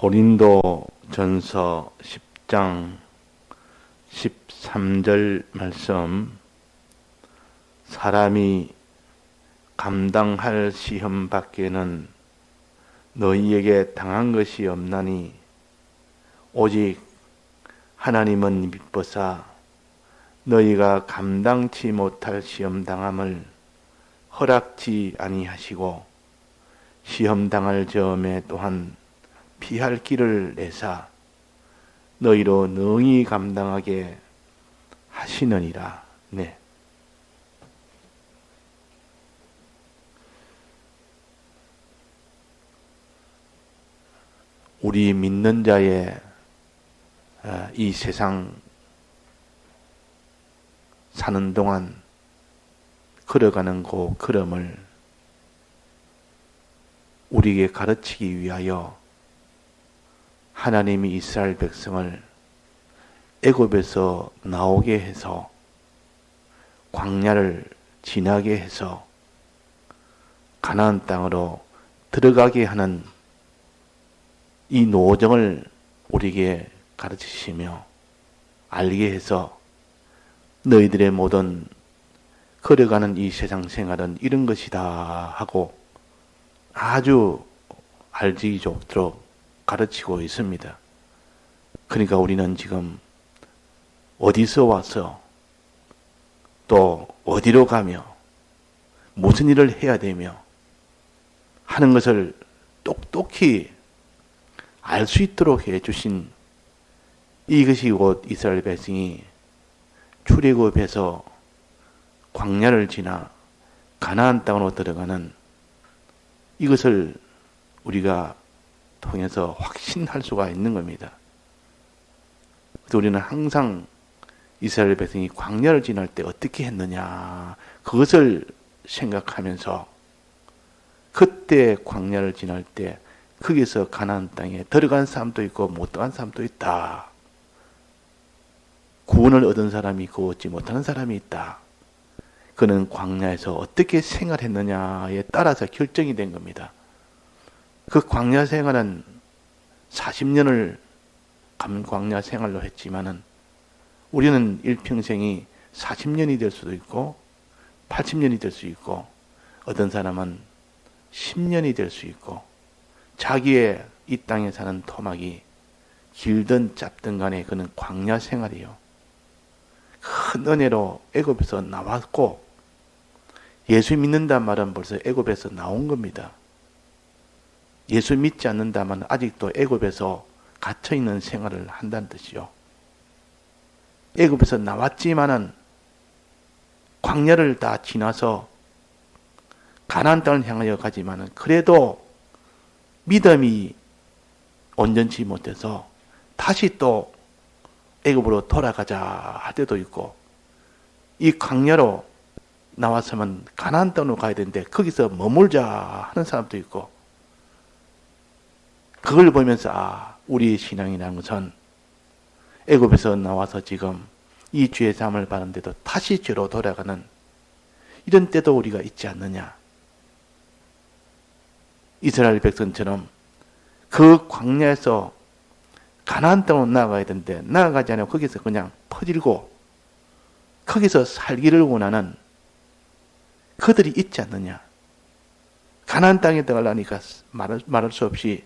고린도 전서 10장 13절 말씀, 사람이 감당할 시험 밖에는 너희에게 당한 것이 없나니 오직 하나님은 미쁘사 너희가 감당치 못할 시험 당함을 허락지 아니하시고 시험 당할 점에 또한 피할 길을 내사 너희로 능히 감당하게 하시느니라. 네. 우리 믿는 자의 이 세상 사는 동안 걸어가는 그 걸음을 우리에게 가르치기 위하여 하나님이 이스라엘 백성을 애굽에서 나오게 해서 광야를 지나게 해서 가나안 땅으로 들어가게 하는 이 노정을 우리에게 가르치시며 알게 해서 너희들의 모든 걸어가는 이 세상 생활은 이런 것이다 하고 아주 알지 좋도록 가르치고 있습니다. 그러니까 우리는 지금 어디서 와서 또 어디로 가며 무슨 일을 해야 되며 하는 것을 똑똑히 알 수 있도록 해주신 이것이 곧 이스라엘 백성이 출애굽에서 광야를 지나 가나안 땅으로 들어가는 이것을 우리가 통해서 확신할 수가 있는 겁니다. 그래서 우리는 항상 이스라엘 백성이 광야를 지날 때 어떻게 했느냐 그것을 생각하면서 그때 광야를 지날 때 거기서 가나안 땅에 들어간 사람도 있고 못 들어간 사람도 있다. 구원을 얻은 사람이 있고 얻지 못하는 사람이 있다. 그는 광야에서 어떻게 생활했느냐에 따라서 결정이 된 겁니다. 그 광야 생활은 40년을 광야 생활로 했지만은 우리는 일평생이 40년이 될 수도 있고 80년이 될 수 있고 어떤 사람은 10년이 될 수 있고 자기의 이 땅에 사는 토막이 길든 짧든 간에 그는 광야 생활이요. 큰 은혜로 애굽에서 나왔고 예수 믿는다는 말은 벌써 애굽에서 나온 겁니다. 예수 믿지 않는다면 아직도 애굽에서 갇혀있는 생활을 한다는 뜻이요. 애굽에서 나왔지만은 광야를 다 지나서 가나안 땅을 향하여 가지만은 그래도 믿음이 온전치 못해서 다시 또 애굽으로 돌아가자 할 때도 있고 이 광야로 나왔으면 가나안 땅으로 가야 되는데 거기서 머물자 하는 사람도 있고 그걸 보면서 우리의 신앙이라는 것은 애굽에서 나와서 지금 이 죄의 사함을 받는데도 다시 죄로 돌아가는 이런 때도 우리가 있지 않느냐. 이스라엘 백성처럼 그 광야에서 가나안 땅으로 나아가야 되는데 나아가지 않고 거기서 그냥 퍼질고 거기서 살기를 원하는 그들이 있지 않느냐. 가나안 땅에 들어가려니까 말할 수 없이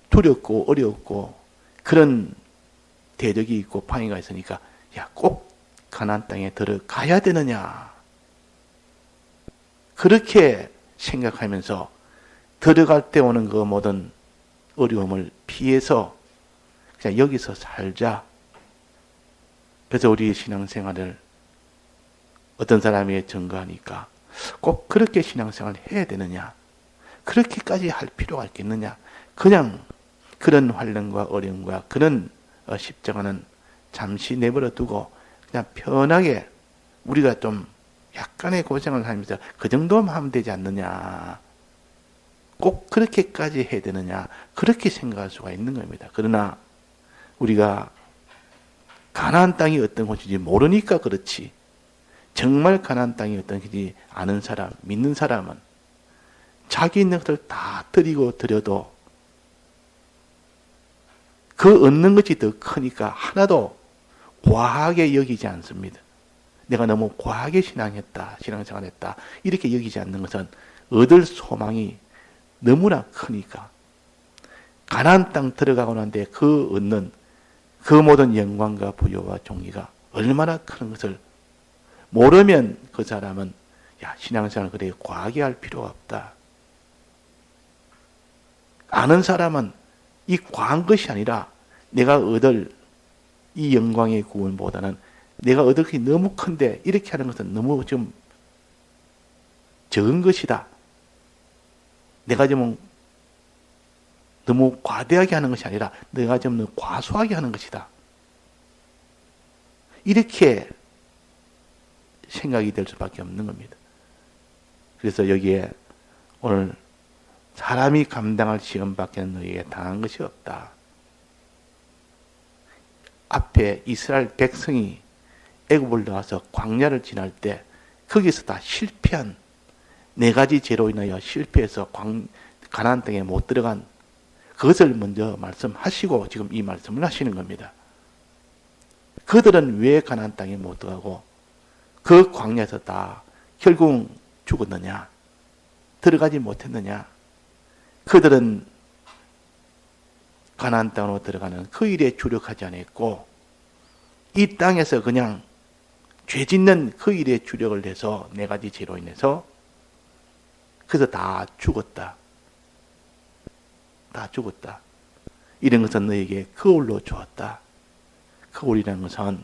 두렵고 어렵고 그런 대적이 있고 방해가 있으니까 꼭 가나안 땅에 들어가야 되느냐. 그렇게 생각하면서 들어갈 때 오는 그 모든 어려움을 피해서 그냥 여기서 살자. 그래서 우리의 신앙생활을 어떤 사람이 증거하니까 꼭 그렇게 신앙생활을 해야 되느냐. 그렇게까지 할 필요가 있겠느냐. 그냥 그런 환난과 어려움과 그런 십자가는 잠시 내버려 두고 그냥 편하게 우리가 좀 약간의 고생을 하면서 그 정도만 하면 되지 않느냐. 꼭 그렇게까지 해야 되느냐. 그렇게 생각할 수가 있는 겁니다. 그러나 우리가 가나안 땅이 어떤 곳인지 모르니까 그렇지. 정말 가나안 땅이 어떤 곳인지 아는 사람, 믿는 사람은 자기 있는 것을 다 드리고 드려도 그 얻는 것이 더 크니까 하나도 과하게 여기지 않습니다. 내가 너무 과하게 신앙생활했다 이렇게 여기지 않는 것은 얻을 소망이 너무나 크니까 가나안 땅 들어가고 난 뒤에 그 얻는 그 모든 영광과 부여와 종기가 얼마나 큰 것을 모르면 그 사람은 신앙생활을 그래 과하게 할 필요가 없다. 아는 사람은 이 과한 것이 아니라 내가 얻을 이 영광의 구원보다는 내가 얻을 것이 너무 큰데 이렇게 하는 것은 너무 좀 적은 것이다. 내가 좀 너무 과대하게 하는 것이 아니라 내가 좀 너무 과소하게 하는 것이다. 이렇게 생각이 될 수밖에 없는 겁니다. 그래서 여기에 오늘 사람이 감당할 시험밖에 너희에게 당한 것이 없다. 앞에 이스라엘 백성이 애굽을 나와서 광야를 지날 때 거기서 다 실패한 네 가지 죄로 인하여 실패해서 가나안 땅에 못 들어간 그것을 먼저 말씀하시고 지금 이 말씀을 하시는 겁니다. 그들은 왜 가나안 땅에 못 들어가고 그 광야에서 다 결국 죽었느냐? 들어가지 못했느냐? 그들은 가나안 땅으로 들어가는 그 일에 주력하지 않았고 이 땅에서 그냥 죄 짓는 그 일에 주력을 해서 네 가지 죄로 인해서 그래서 다 죽었다. 다 죽었다. 이런 것은 너에게 거울로 주었다. 거울이라는 것은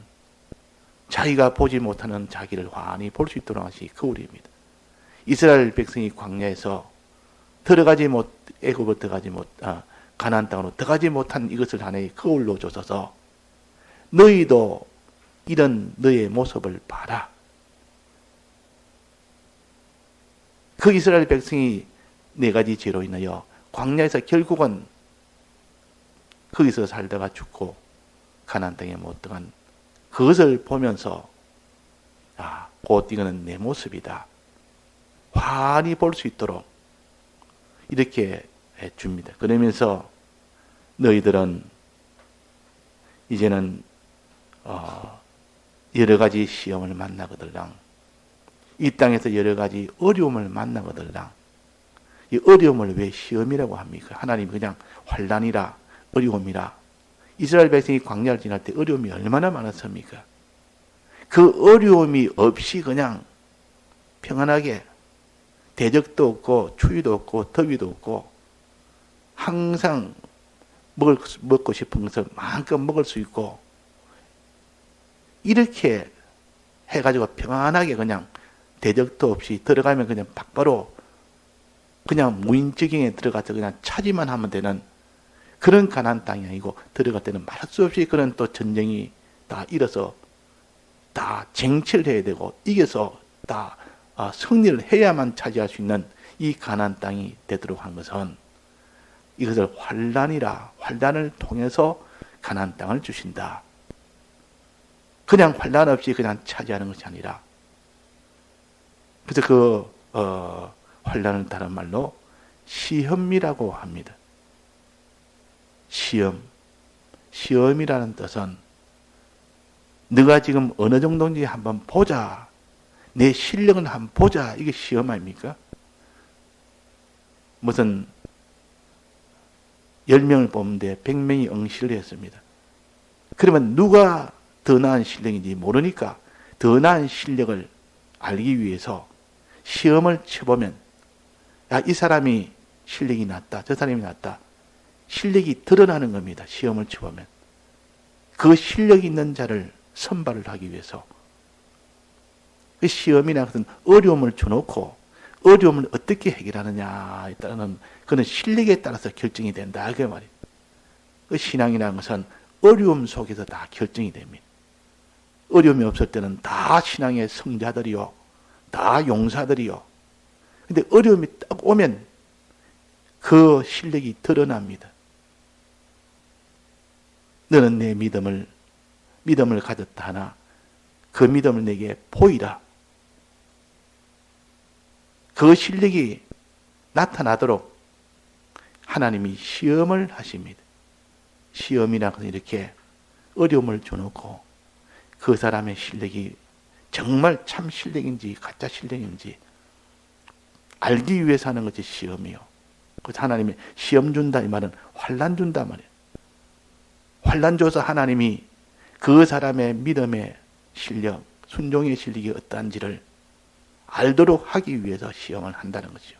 자기가 보지 못하는 자기를 환히 볼 수 있도록 하신 거울입니다. 이스라엘 백성이 광야에서 애굽으로 가나안 땅으로 들어가지 못한 이것을 하나의 거울로 줘서 너희도 이런 너의 모습을 봐라. 그 이스라엘 백성이 네 가지 죄로 인하여 광야에서 결국은 거기서 살다가 죽고 가나안 땅에 못 들어간 그것을 보면서 곧 이거는 내 모습이다. 환히 볼 수 있도록 이렇게 해줍니다. 그러면서 너희들은 이제는 여러 가지 시험을 만나거들랑 이 땅에서 여러 가지 어려움을 만나거들랑 이 어려움을 왜 시험이라고 합니까? 하나님 그냥 환난이라 어려움이라. 이스라엘 백성이 광야를 지날 때 어려움이 얼마나 많았습니까? 그 어려움이 없이 그냥 평안하게 대적도 없고 추위도 없고 더위도 없고 항상 먹고 싶은 것을 마음껏 먹을 수 있고 이렇게 해가지고 평안하게 그냥 대적도 없이 들어가면 그냥 바로 그냥 무인지경에 들어가서 그냥 차지만 하면 되는 그런 가나안 땅이 아니고 들어갈 때는 말할 수 없이 그런 또 전쟁이 다 일어서 다 쟁취를 해야 되고 이겨서 다 승리를 해야만 차지할 수 있는 이 가나안 땅이 되도록 한 것은 이것을 환난을 통해서 가나안 땅을 주신다. 그냥 환난 없이 그냥 차지하는 것이 아니라 그래서 그 환난을 다른 말로 시험이라고 합니다. 시험이라는 뜻은 네가 지금 어느 정도인지 한번 보자. 내 실력은 한번 보자. 이게 시험 아닙니까? 무슨 10명을 뽑는데 100명이 응시를 했습니다. 그러면 누가 더 나은 실력인지 모르니까 더 나은 실력을 알기 위해서 시험을 쳐보면 이 사람이 실력이 낮다. 저 사람이 낮다. 실력이 드러나는 겁니다. 시험을 쳐보면. 그 실력이 있는 자를 선발을 하기 위해서 그 시험이라는 것은 어려움을 줘놓고 어려움을 어떻게 해결하느냐에 따른 그는 실력에 따라서 결정이 된다. 그 말이에요. 그 신앙이라는 것은 어려움 속에서 다 결정이 됩니다. 어려움이 없을 때는 다 신앙의 성자들이요. 다 용사들이요. 근데 어려움이 딱 오면 그 실력이 드러납니다. 너는 내 믿음을 가졌다 하나 그 믿음을 내게 보이라. 그 실력이 나타나도록 하나님이 시험을 하십니다. 시험이라는 것은 이렇게 어려움을 줘놓고 그 사람의 실력이 정말 참 실력인지 가짜 실력인지 알기 위해서 하는 것이 시험이요. 그래서 하나님이 시험 준다 이 말은 환난 준다 말이에요. 환난 줘서 하나님이 그 사람의 믿음의 실력, 순종의 실력이 어떠한지를 알도록 하기 위해서 시험을 한다는 것이죠.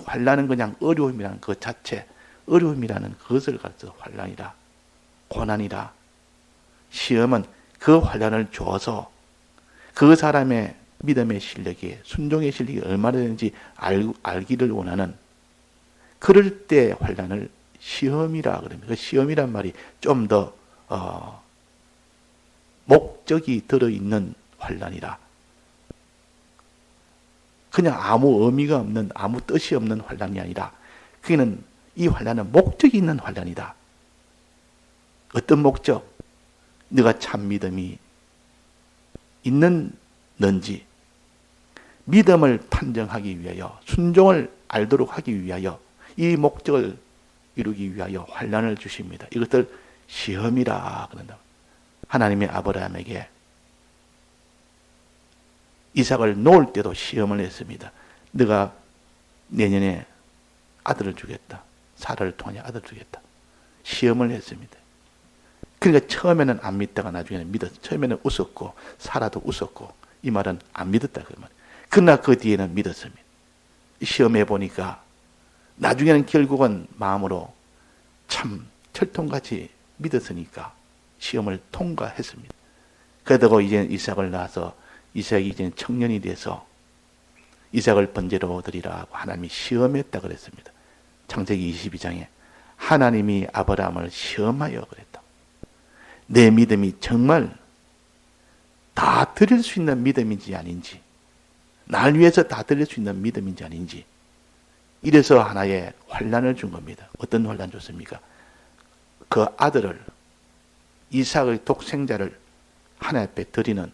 환난은 그냥 어려움이라는 그 자체, 어려움이라는 그것을 가르쳐 환난이라, 고난이라. 시험은 그 환난을 줘서 그 사람의 믿음의 실력이, 순종의 실력이 얼마나 되는지 알기를 원하는, 그럴 때 환난을 시험이라 그럽니다. 그 시험이란 말이 좀 더 목적이 들어있는 환난이라. 그냥 아무 의미가 없는, 아무 뜻이 없는 환난이 아니라 그는 이 환난은 목적이 있는 환난이다. 어떤 목적? 네가 참 믿음이 있는지 믿음을 판정하기 위하여, 순종을 알도록 하기 위하여, 이 목적을 이루기 위하여 환난을 주십니다. 이것들 시험이라 그런다. 하나님의 아브라함에게 이삭을 놓을 때도 시험을 했습니다. 네가 내년에 아들을 주겠다. 사라를 통하여 아들을 주겠다. 시험을 했습니다. 그러니까 처음에는 안 믿다가 나중에는 믿었어. 처음에는 웃었고 사라도 웃었고 이 말은 안 믿었다 그 말. 그러나 그 뒤에는 믿었습니다. 시험해 보니까 나중에는 결국은 마음으로 참 철통같이 믿었으니까 시험을 통과했습니다. 그러다가 이제 이삭을 낳아서 이삭이 이제 청년이 돼서 이삭을 번제로 드리라고 하나님이 시험했다 그랬습니다. 창세기 22장에 하나님이 아브라함을 시험하여 그랬다. 내 믿음이 정말 다 드릴 수 있는 믿음인지 아닌지, 날 위해서 다 드릴 수 있는 믿음인지 아닌지, 이래서 하나의 환난을 준 겁니다. 어떤 환난 줬습니까? 그 아들을, 이삭의 독생자를 하나님 앞에 드리는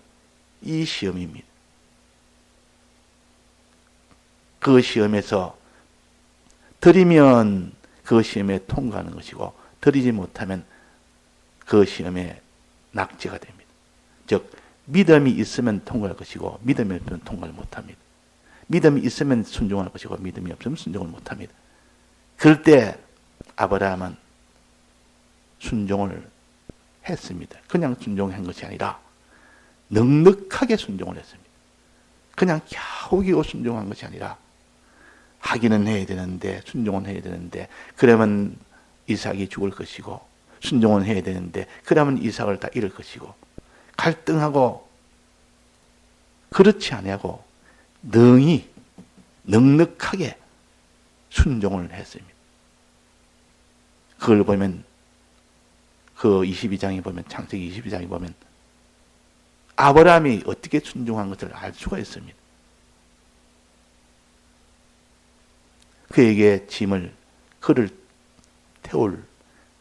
이 시험입니다. 그 시험에서 드리면 그 시험에 통과하는 것이고, 드리지 못하면 그 시험에 낙제가 됩니다. 즉 믿음이 있으면 통과할 것이고 믿음이 없으면 통과를 못합니다. 믿음이 있으면 순종할 것이고 믿음이 없으면 순종을 못합니다. 그럴 때 아브라함은 순종을 했습니다. 그냥 순종한 것이 아니라 넉넉하게 순종을 했습니다. 그냥 겨우겨우 순종한 것이 아니라 하기는 해야 되는데, 순종은 해야 되는데, 그러면 이삭이 죽을 것이고, 순종은 해야 되는데 그러면 이삭을 다 잃을 것이고, 갈등하고 그렇지 아니하고 능히 넉넉하게 순종을 했습니다. 그걸 보면 그 22장에 보면, 창세기 22장에 보면 아브라함이 어떻게 순종한 것을 알 수가 있습니다. 그에게 짐을, 그를 태울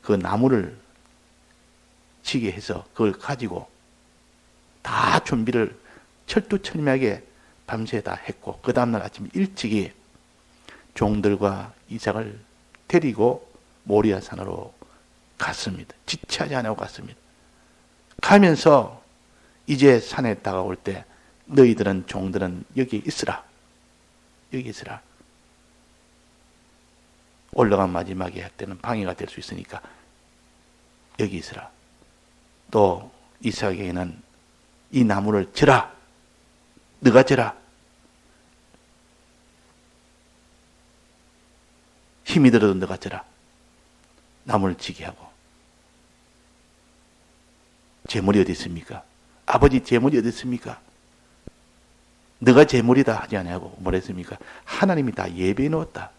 그 나무를 지게 해서 그걸 가지고 다 준비를 철두철미하게 밤새 다 했고, 그 다음날 아침 일찍이 종들과 이삭을 데리고 모리아 산으로 갔습니다. 지체하지 않고 갔습니다. 가면서 이제 산에 다가올 때 너희들은, 종들은 여기 있으라. 여기 있으라. 올라간 마지막에 할 때는 방해가 될 수 있으니까 여기 있으라. 또 이삭에게는 이 나무를 져라. 너가 져라. 힘이 들어도 너가 져라. 나무를 지게 하고. 재물이 어디 있습니까? 아버지 재물이 어디 있습니까? 너가 재물이다 하지 않냐고 뭐랬습니까? 하나님이 다 예배해 놓았다.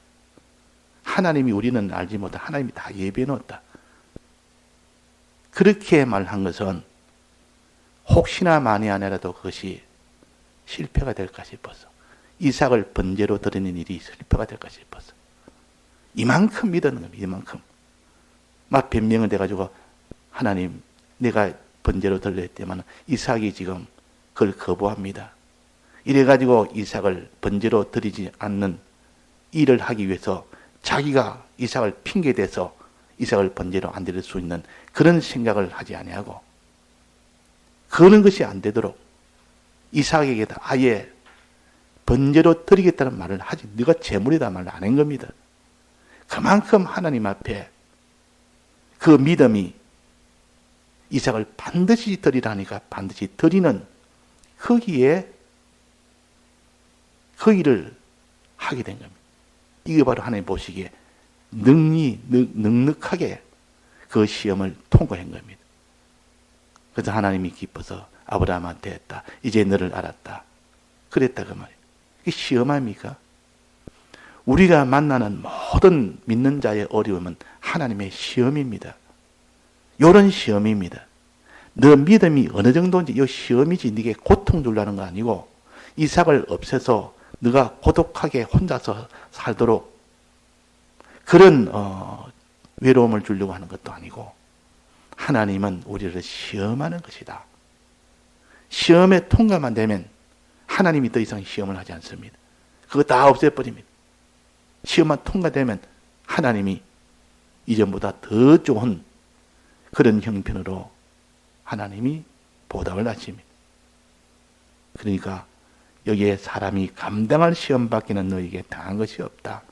하나님이, 우리는 알지 못한 하나님이 다 예배해 놓았다. 그렇게 말한 것은 혹시나 만에 아니라도 그것이 실패가 될까 싶어서, 이삭을 번제로 드리는 일이 실패가 될까 싶어서 이만큼 믿었는 겁니다. 이만큼. 막 변명을 돼가지고 하나님, 내가 번제로 드릴 때만 이삭이 지금 그걸 거부합니다. 이래가지고 이삭을 번제로 드리지 않는 일을 하기 위해서 자기가 이삭을 핑계대서 이삭을 번제로 안 드릴 수 있는 그런 생각을 하지 아니하고 그런 것이 안 되도록 이삭에게 아예 번제로 드리겠다는 말을 하지 네가 제물이다 말을 안 한 겁니다. 그만큼 하나님 앞에 그 믿음이 이삭을 반드시 드리라니까 반드시 드리는 거기에 그 일을 하게 된 겁니다. 이게 바로 하나님 보시기에 넉넉하게 그 시험을 통과한 겁니다. 그래서 하나님이 기뻐서 아브라함한테 했다. 이제 너를 알았다. 그랬다 그 말이에요. 이게 시험합니까? 우리가 만나는 모든 믿는 자의 어려움은 하나님의 시험입니다. 이런 시험입니다. 너 믿음이 어느 정도인지 이 시험이지 네게 고통 주려는 거 아니고 이삭을 없애서 네가 고독하게 혼자서 살도록 그런 외로움을 주려고 하는 것도 아니고 하나님은 우리를 시험하는 것이다. 시험에 통과만 되면 하나님이 더 이상 시험을 하지 않습니다. 그거 다 없애버립니다. 시험만 통과되면 하나님이 이전보다 더 좋은 그런 형편으로 하나님이 보답을 하십니다. 그러니까 여기에 사람이 감당할 시험밖에는 너에게 당한 것이 없다.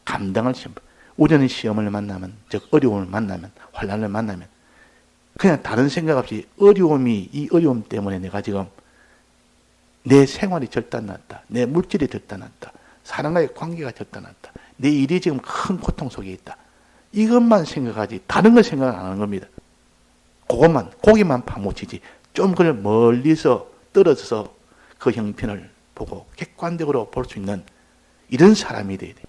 감당할 시험. 우리는 시험을 만나면, 즉 어려움을 만나면, 환난을 만나면 그냥 다른 생각 없이 이 어려움 때문에 내가 지금 내 생활이 절단났다. 내 물질이 절단났다. 사람과의 관계가 절단났다. 내 일이 지금 큰 고통 속에 있다. 이것만 생각하지 다른 걸 생각 안 하는 겁니다. 고기만 파묻히지 좀 그걸 멀리서 떨어져서 그 형편을 보고 객관적으로 볼 수 있는 이런 사람이 돼야 돼.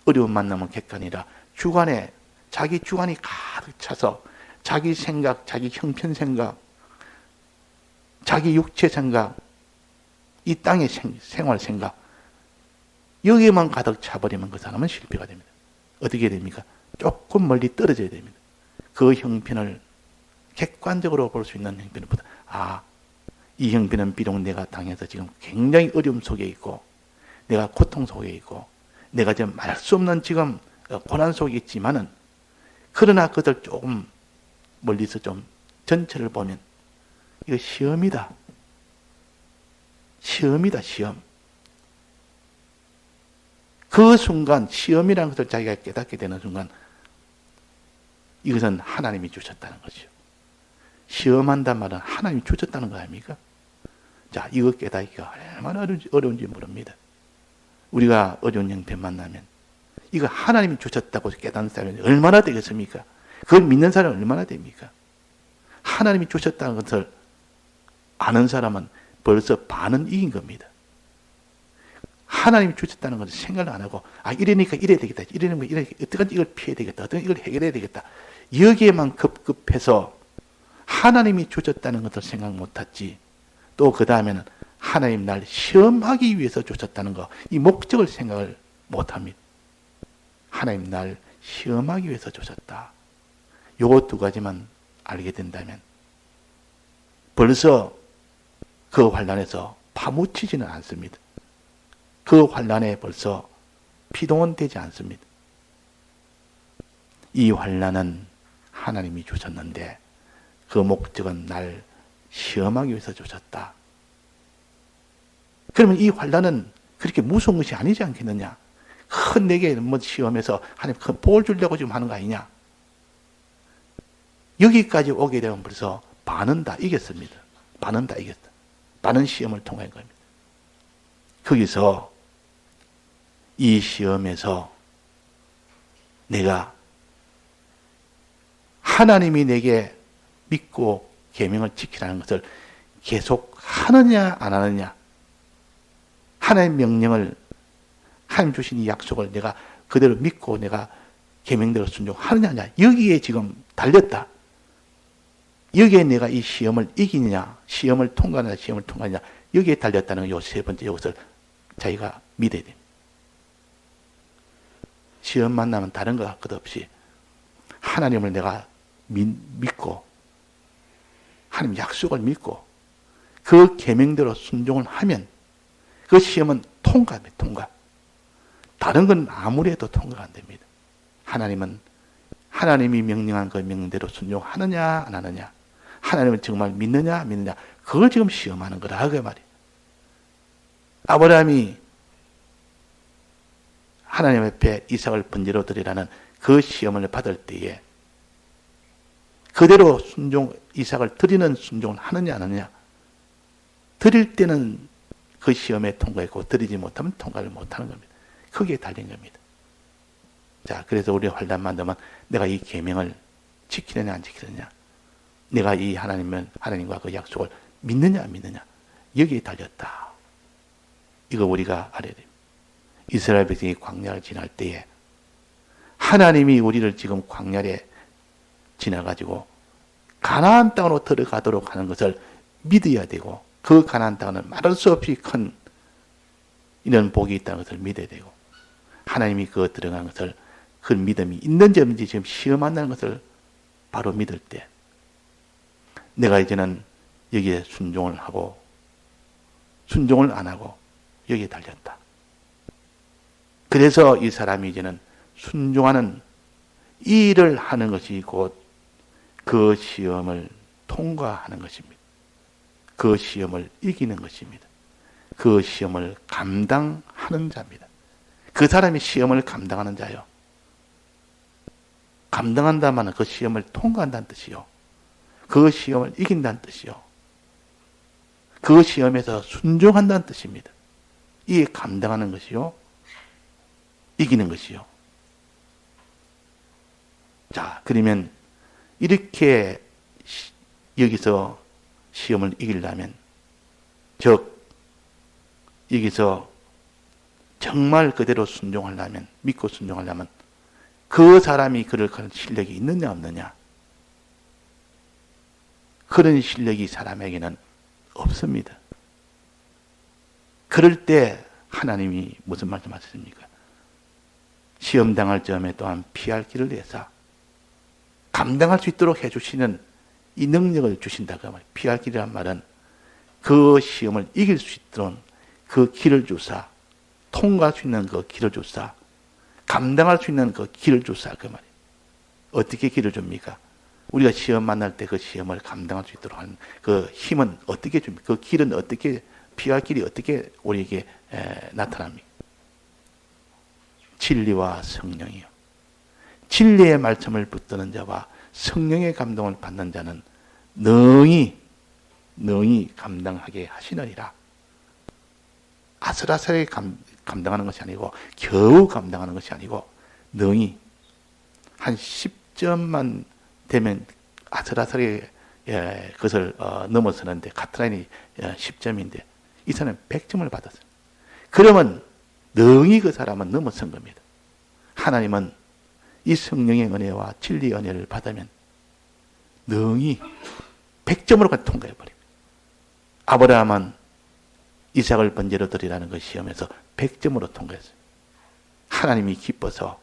어려움 만나면 객관이라 주관에 자기 주관이 가득 차서 자기 생각, 자기 형편 생각, 자기 육체 생각, 이 땅의 생활 생각 여기에만 가득 차버리면 그 사람은 실패가 됩니다. 어떻게 됩니까? 조금 멀리 떨어져야 됩니다. 그 형편을 객관적으로 볼 수 있는 형편보다 이 형편은 비록 내가 당해서 지금 굉장히 어려움 속에 있고 내가 고통 속에 있고 내가 지금 말 수 없는 지금 고난 속에 있지만은 그러나 그들 조금 멀리서 좀 전체를 보면 이거 시험이다. 시험이다, 시험. 그 순간 시험이라는 것을 자기가 깨닫게 되는 순간 이것은 하나님이 주셨다는 것이죠. 시험한단 말은 하나님이 주셨다는 거 아닙니까? 자, 이거 깨닫기가 얼마나 어려운지 모릅니다. 우리가 어려운 형편 만나면 이거 하나님이 주셨다고 깨닫는 사람이 얼마나 되겠습니까? 그걸 믿는 사람은 얼마나 됩니까? 하나님이 주셨다는 것을 아는 사람은 벌써 반은 이긴 겁니다. 하나님이 주셨다는 것을 생각을 안 하고 이러니까 이래야 되겠다. 이러니까 어떻게든지 이걸 피해야 되겠다. 어떻게 이걸 해결해야 되겠다. 여기에만 급급해서 하나님이 주셨다는 것을 생각 못했지. 또 그 다음에는 하나님 날 시험하기 위해서 주셨다는 거, 이 목적을 생각을 못합니다. 하나님 날 시험하기 위해서 주셨다. 요거 두 가지만 알게 된다면 벌써 그 환난에서 파묻히지는 않습니다. 그 환난에 벌써 피동은 되지 않습니다. 이 환난은 하나님이 주셨는데 그 목적은 날 시험하기 위해서 주셨다. 그러면 이 환난은 그렇게 무서운 것이 아니지 않겠느냐? 큰 내게 시험해서 하나님 큰 복을 주려고 지금 하는 거 아니냐? 여기까지 오게 되면 벌써 반은 다 이겼습니다. 반은 다 이겼다. 반은 시험을 통한 겁니다. 거기서 이 시험에서 내가 하나님이 내게 믿고 계명을 지키라는 것을 계속 하느냐 안 하느냐, 하나님의 명령을, 하나님 주신 이 약속을 내가 그대로 믿고 내가 계명대로 순종하느냐 아니냐, 여기에 지금 달렸다. 여기에 내가 이 시험을 이기느냐, 시험을 통과하느냐, 시험을 통과하느냐, 여기에 달렸다는 요 세 번째 이것을 자기가 믿어야 됩니다. 시험 만나면 다른 것 없이 하나님을 내가 믿고 하나님 약속을 믿고 그 계명대로 순종을 하면 그 시험은 통과합니다. 통과. 다른 건 아무리 해도 통과가 안 됩니다. 하나님은 하나님이 명령한 그 명령대로 순종하느냐 안 하느냐, 하나님을 정말 믿느냐 안 믿느냐, 그걸 지금 시험하는 거다 그 말이에요. 아브라함이 하나님 앞에 이삭을 번제로 드리라는 그 시험을 받을 때에 그대로 이삭을 드리는 순종을 하느냐 안 하느냐, 드릴 때는 그 시험에 통과했고 드리지 못하면 통과를 못하는 겁니다. 거기에 달린 겁니다. 자, 그래서 우리 환난 만나면 내가 이 계명을 지키느냐 안 지키느냐, 내가 이 하나님과 그 약속을 믿느냐 안 믿느냐, 여기에 달렸다. 이거 우리가 알아야 됩니다. 이스라엘 백성이 광야를 지날 때에 하나님이 우리를 지금 광야에 지나가지고 가나안 땅으로 들어가도록 하는 것을 믿어야 되고, 그 가나안 땅은 말할 수 없이 큰 이런 복이 있다는 것을 믿어야 되고, 하나님이 그 들어간 것을, 그 믿음이 있는지 없는지 지금 시험한다는 것을 바로 믿을 때 내가 이제는 여기에 순종을 하고 순종을 안 하고 여기에 달렸다. 그래서 이 사람이 이제는 순종하는 이 일을 하는 것이 곧 그 시험을 통과하는 것입니다. 그 시험을 이기는 것입니다. 그 시험을 감당하는 자입니다. 그 사람이 시험을 감당하는 자요. 감당한다면 그 시험을 통과한다는 뜻이요. 그 시험을 이긴다는 뜻이요. 그 시험에서 순종한다는 뜻입니다. 이게 감당하는 것이요. 이기는 것이요. 자, 그러면 이렇게 여기서 시험을 이기려면, 즉 여기서 정말 그대로 순종하려면, 믿고 순종하려면 그 사람이 그럴 실력이 있느냐 없느냐, 그런 실력이 사람에게는 없습니다. 그럴 때 하나님이 무슨 말씀하셨습니까? 시험당할 점에 또한 피할 길을 내사 감당할 수 있도록 해주시는 이 능력을 주신다고 말이에요. 피할 길이란 말은 그 시험을 이길 수 있도록 그 길을 주사, 통과할 수 있는 그 길을 주사, 감당할 수 있는 그 길을 주사, 그 말이에요. 어떻게 길을 줍니까? 우리가 시험 만날 때 그 시험을 감당할 수 있도록 하는 그 힘은 어떻게 줍니까? 그 길은 어떻게, 피할 길이 어떻게 우리에게 나타납니까? 진리와 성령이요. 진리의 말씀을 붙드는 자와 성령의 감동을 받는 자는 능히 감당하게 하시느니라. 아슬아슬하게 감당하는 것이 아니고, 겨우 감당하는 것이 아니고, 능히 한 10점만 되면 아슬아슬하게 그것을 넘어서는데, 카트라인이 10점인데 이 사람은 100점을 받았어요. 그러면 능히 그 사람은 넘어선 겁니다. 하나님은 이 성령의 은혜와 진리의 은혜를 받으면 능히 100점으로 통과해버립니다. 아브라함은 이삭을 번제로 드리라는 그 시험에서 100점으로 통과했어요. 하나님이 기뻐서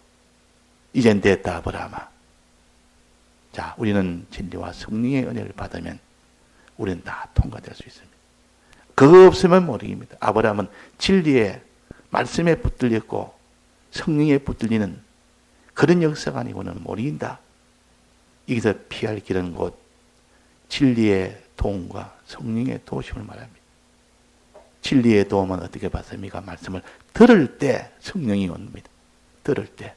이젠 됐다 아브라함아. 자, 우리는 진리와 성령의 은혜를 받으면 우리는 다 통과될 수 있습니다. 그거 없으면 모르겠습니다. 아브라함은 진리의 말씀에 붙들렸고 성령에 붙들리는 그런 역사가 아니고는 못 이긴다. 여기서 피할 길은 곧 진리의 도움과 성령의 도우심을 말합니다. 진리의 도움은 어떻게 받습니까? 말씀을 들을 때 성령이 옵니다. 들을 때,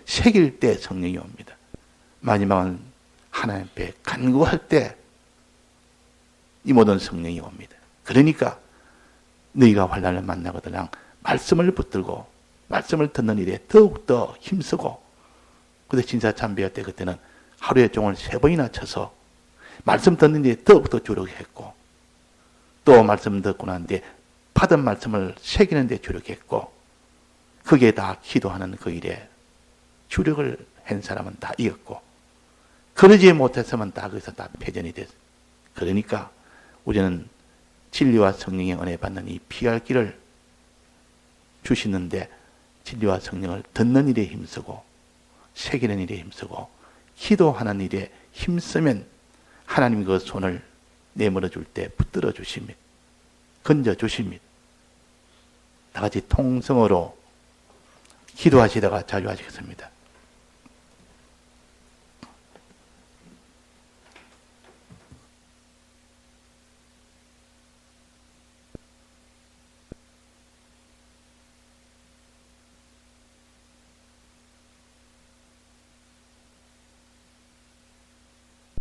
새길 때 성령이 옵니다. 마지막은 하나님 앞에 간구할 때 이 모든 성령이 옵니다. 그러니까 너희가 환난을 만나거든 말씀을 붙들고 말씀을 듣는 일에 더욱더 힘쓰고, 그때 진사참배할 때 그때는 하루에 종을 3번이나 쳐서 말씀 듣는 일에 더욱더 주력했고, 또 말씀 듣고 난 뒤에 받은 말씀을 새기는 데 주력했고, 그게 다 기도하는 그 일에 주력을 한 사람은 다 이겼고, 그러지 못했으면 다 거기서 다 패전이 됐어요. 그러니까 우리는 진리와 성령의 은혜 받는 이 피할 길을 주시는데, 진리와 성령을 듣는 일에 힘쓰고 새기는 일에 힘쓰고 기도하는 일에 힘쓰면 하나님이 그 손을 내밀어 줄 때 붙들어 주십니다. 건져 주십니다. 다 같이 통성으로 기도하시다가 자유하시겠습니다.